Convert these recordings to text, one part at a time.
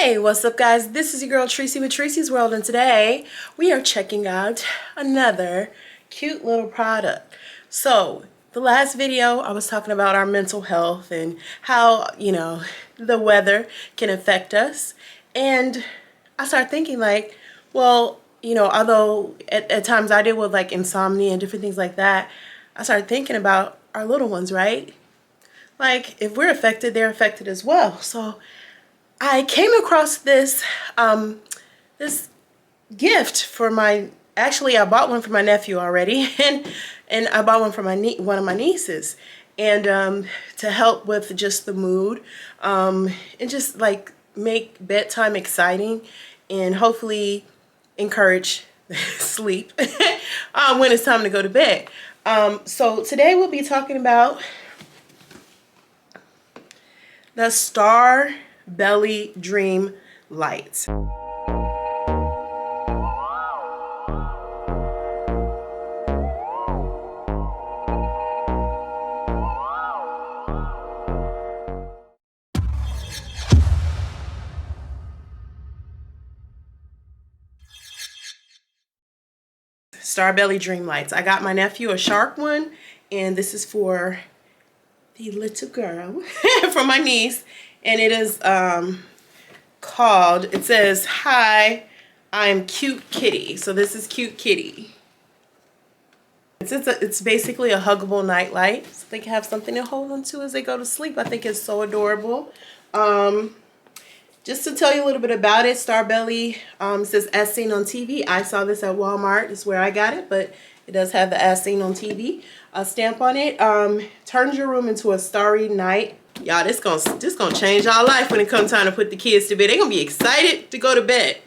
Hey, what's up guys? This is your girl Tracy with Treseysworld, and today we are checking out another cute little product. So the last video I was talking about our mental health and how, the weather can affect us. And I started thinking like, well, although at times I deal with like insomnia and different things like that, I started thinking about our little ones, right? Like if we're affected, they're affected as well. So I came across this this gift for actually I bought one for my nephew already, and I bought one for one of my nieces, and to help with just the mood, and just like make bedtime exciting and hopefully encourage sleep when it's time to go to bed. So today we'll be talking about the Starbelly Dreamlites. Starbelly Dreamlights. I got my nephew a shark one, and this is for the little girl from my niece, and it is called, it says, "Hi, I'm Cute Kitty." So this is Cute Kitty. It's basically a huggable nightlight, so they can have something to hold on to as they go to sleep. I think it's so adorable. Just to tell you a little bit about it, Starbelly says "as seen on TV." I saw this at Walmart. Is where I got it, but it does have the "as seen on TV" stamp on it. Turns your room into a starry night. Y'all, this gonna change our life when it comes time to put the kids to bed. They're gonna be excited to go to bed.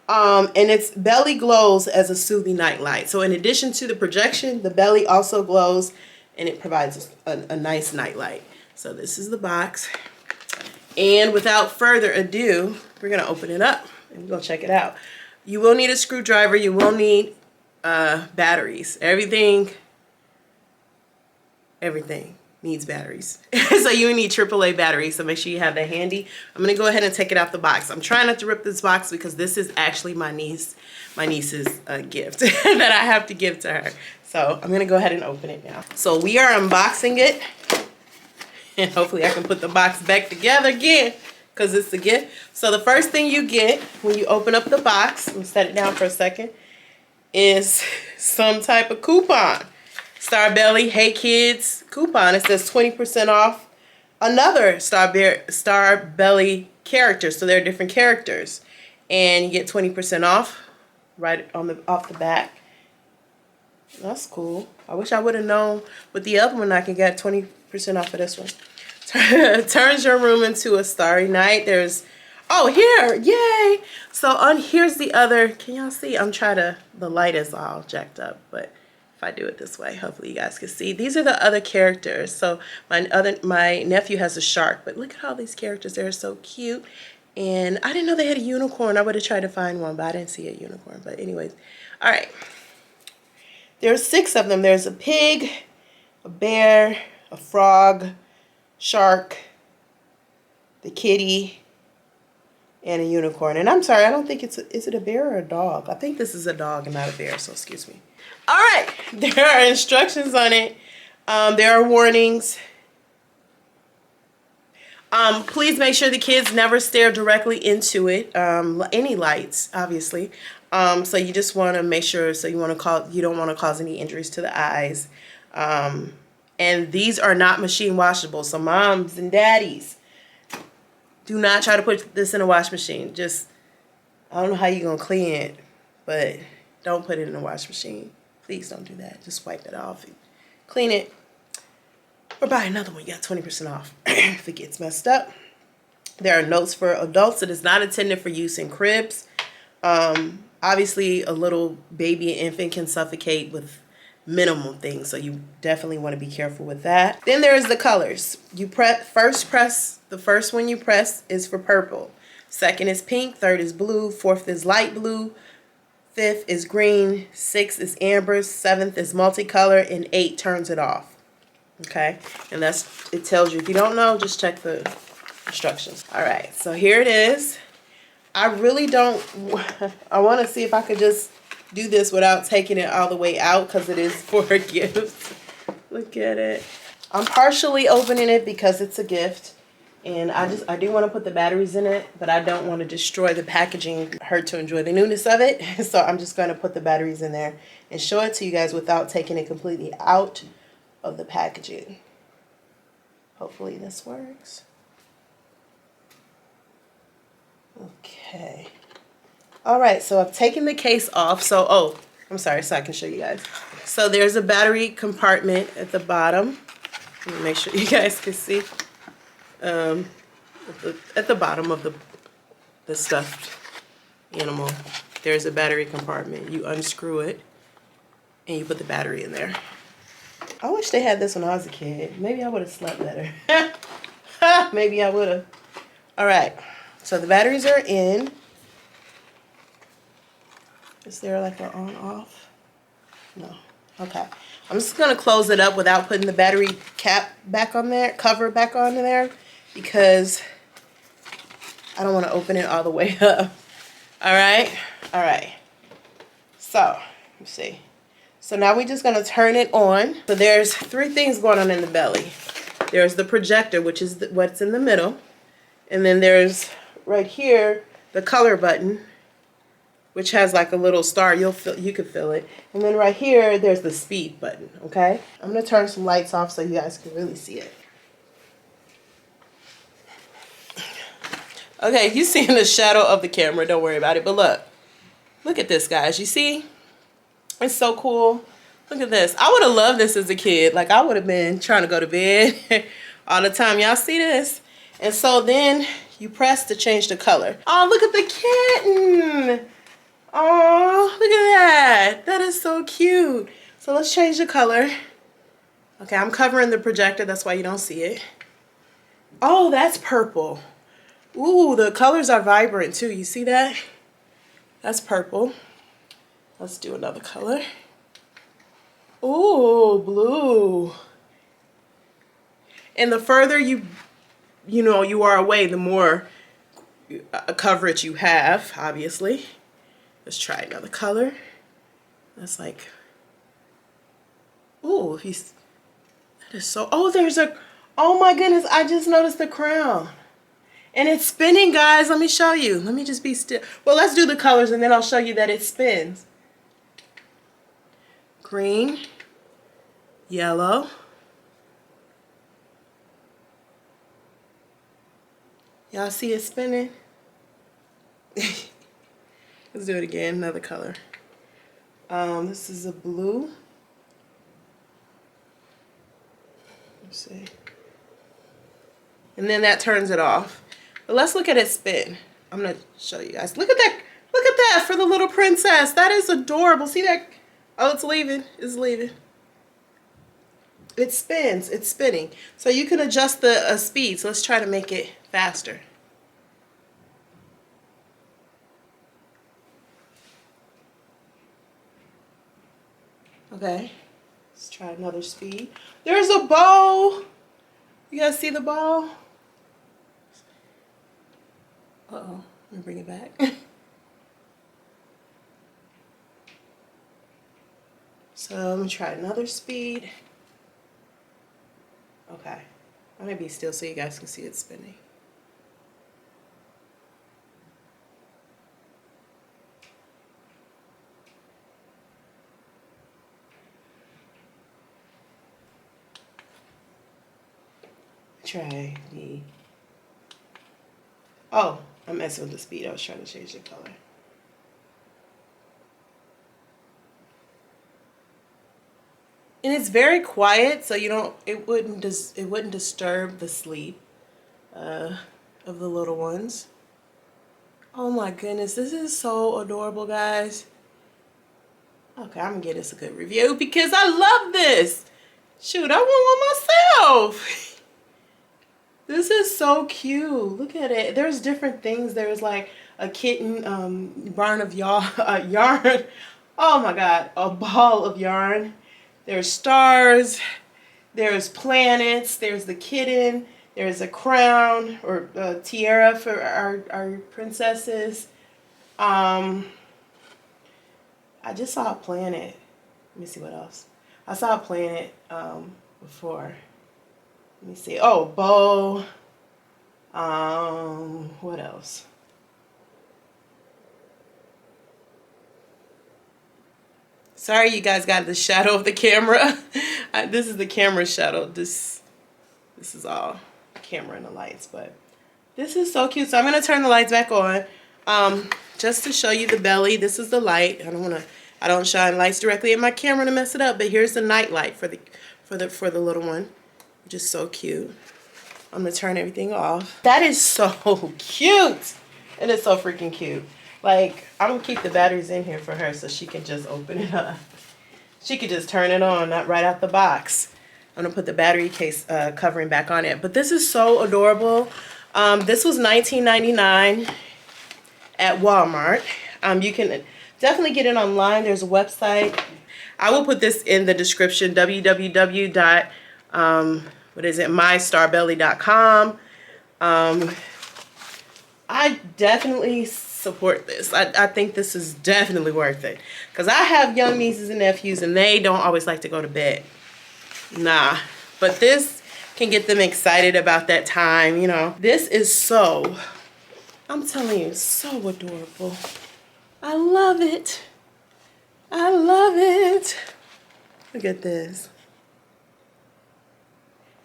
And its belly glows as a soothing night light. So in addition to the projection, the belly also glows, and it provides a nice night light. So this is the box. And without further ado, we're gonna open it up and we're gonna check it out. You will need a screwdriver. You will need batteries. Everything needs batteries. So you need AAA batteries, so make sure you have that handy. I'm gonna go ahead and take it out the box. I'm trying not to rip this box because this is actually my niece's gift that I have to give to her. So I'm gonna go ahead and open it now. So we are unboxing it, and hopefully I can put the box back together again because it's a gift. So the first thing you get when you open up the box, let me set it down for a second, is some type of coupon. Starbelly Hey Kids coupon. It says 20% off another Starbelly character. So there are different characters, and you get 20% off right off the back. That's cool. I wish I would have known with the other one I can get 20% off of this one. Turns your room into a starry night. There's, oh, here, yay! So here's the other. Can y'all see? the light is all jacked up, but if I do it this way, hopefully you guys can see. These are the other characters. So my nephew has a shark, but look at all these characters. They're so cute. And I didn't know they had a unicorn. I would have tried to find one, but I didn't see a unicorn. But anyways, all right. There's 6 of them. There's a pig, a bear, a frog, shark, the kitty, and a unicorn. And I'm sorry, I don't think is it a bear or a dog? I think this is a dog and not a bear, so excuse me. All right, there are instructions on it. There are warnings. Please make sure the kids never stare directly into it. Any lights, obviously. So you just want to make sure. So you don't want to cause any injuries to the eyes. And these are not machine washable. So moms and daddies, do not try to put this in a wash machine. I don't know how you're gonna clean it, but don't put it in a wash machine. Please don't do that. Just wipe it off and clean it. Or buy another one. You got 20% off if it gets messed up. There are notes for adults. It is not intended for use in cribs. Obviously, a little baby and infant can suffocate with minimum things, so you definitely want to be careful with that. Then there's the colors. You press, the first one you press is for purple. Second is pink. Third is blue. Fourth is light blue. 5th is green, 6th is amber, 7th is multicolor, and 8 turns it off. Okay, and it tells you. If you don't know, just check the instructions. All right, so here it is. I really don't, I want to see if I could just do this without taking it all the way out because it is for a gift. Look at it. I'm partially opening it because it's a gift. And I do want to put the batteries in it, but I don't want to destroy the packaging, her to enjoy the newness of it. So I'm just going to put the batteries in there and show it to you guys without taking it completely out of the packaging. Hopefully this works. Okay. All right, so I've taken the case off. So, oh, I'm sorry, so I can show you guys. So there's a battery compartment at the bottom. Let me make sure you guys can see. At the bottom of the stuffed animal, there's a battery compartment. You unscrew it and you put the battery in there. I wish they had this when I was a kid. Maybe I would have slept better. Maybe I would have. All right, so the batteries are in. Is there like an on off? No. Okay. I'm just gonna close it up without putting the battery cap back on there, cover back on there, because I don't want to open it all the way up. All right. All right. So let's see. So now we're just gonna turn it on. So there's 3 things going on in the belly. There's the projector, which is what's in the middle, and then there's right here the color button, which has like a little star. You can feel it. And then right here, there's the speed button, okay? I'm gonna turn some lights off so you guys can really see it. Okay, you see in the shadow of the camera, don't worry about it, but look at this, guys. You see? It's so cool. Look at this. I would have loved this as a kid. Like, I would have been trying to go to bed all the time. Y'all see this? And so then you press to change the color. Oh, look at the kitten. Oh, look at that. That is so cute. So let's change the color. Okay, I'm covering the projector. That's why you don't see it. Oh, that's purple. Ooh, the colors are vibrant too. You see that? That's purple. Let's do another color. Ooh, blue. And the further you are away, the more coverage you have, obviously. Let's try another color. That's like, ooh, that is so, oh my goodness, I just noticed the crown. And it's spinning, guys. Let me show you. Let me just be still. Well, let's do the colors and then I'll show you that it spins. Green, yellow, y'all see it spinning? Let's do it again, another color. This is a blue. Let's see. And then that turns it off. But let's look at it spin. I'm gonna show you guys. Look at that. Look at that for the little princess. That is adorable. See that? Oh, it's leaving. It's leaving. It spins. It's spinning. So you can adjust the speed. So let's try to make it faster. Okay. Let's try another speed. There's a bow. You guys see the bow? Uh-oh. Let me bring it back. So I'm gonna try another speed. Okay. I'm gonna be still so you guys can see it spinning. Try the, oh, I'm messing with the speed. I was trying to change the color. And it's very quiet, so it wouldn't disturb the sleep of the little ones. Oh my goodness, this is so adorable, guys. Okay, I'm gonna give this a good review because I love this. Shoot, I want one myself. This is so cute. Look at it. There's different things. There's like a kitten barn of yarn. Oh my God, a ball of yarn. There's stars. There's planets. There's the kitten. There's a crown or a tiara for our princesses. I just saw a planet. Let me see what else. I saw a planet before. Let me see. Oh, bow. What else? Sorry, you guys got the shadow of the camera. This is the camera shadow. This is all camera and the lights, but this is so cute. So I'm gonna turn the lights back on, just to show you the belly. This is the light. I don't shine lights directly at my camera to mess it up, but here's the night light for the little one, which is so cute. I'm gonna turn everything off. That is so cute. It is so freaking cute. Like, I'm gonna keep the batteries in here for her so she can just open it up. She could just turn it on, not right out the box. I'm gonna put the battery case covering back on it. But this is so adorable. This was $19.99 at Walmart. You can definitely get it online. There's a website. I will put this in the description, www.mystarbelly.com. I definitely support this. I think this is definitely worth it. Because I have young nieces and nephews and they don't always like to go to bed. Nah. But this can get them excited about that time, you know. This is so, I'm telling you, so adorable. I love it. I love it. Look at this.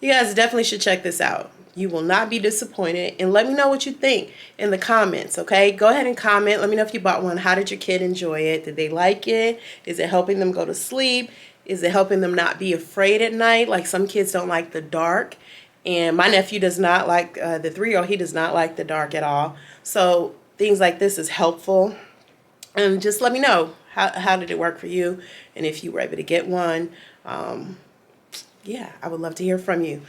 You guys definitely should check this out. You will not be disappointed. And let me know what you think in the comments, okay? Go ahead and comment. Let me know if you bought one. How did your kid enjoy it? Did they like it? Is it helping them go to sleep? Is it helping them not be afraid at night? Like, some kids don't like the dark. And my nephew does not like, the 3-year-old, he does not like the dark at all. So things like this is helpful. And just let me know, how did it work for you? And if you were able to get one. Yeah, I would love to hear from you.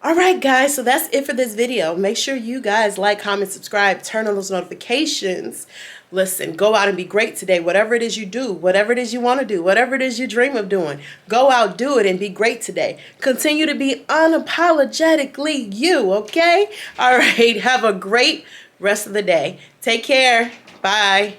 All right, guys, so that's it for this video. Make sure you guys like, comment, subscribe, turn on those notifications. Listen, go out and be great today. Whatever it is you do, whatever it is you want to do, whatever it is you dream of doing, go out, do it, and be great today. Continue to be unapologetically you, okay? All right, have a great rest of the day. Take care. Bye.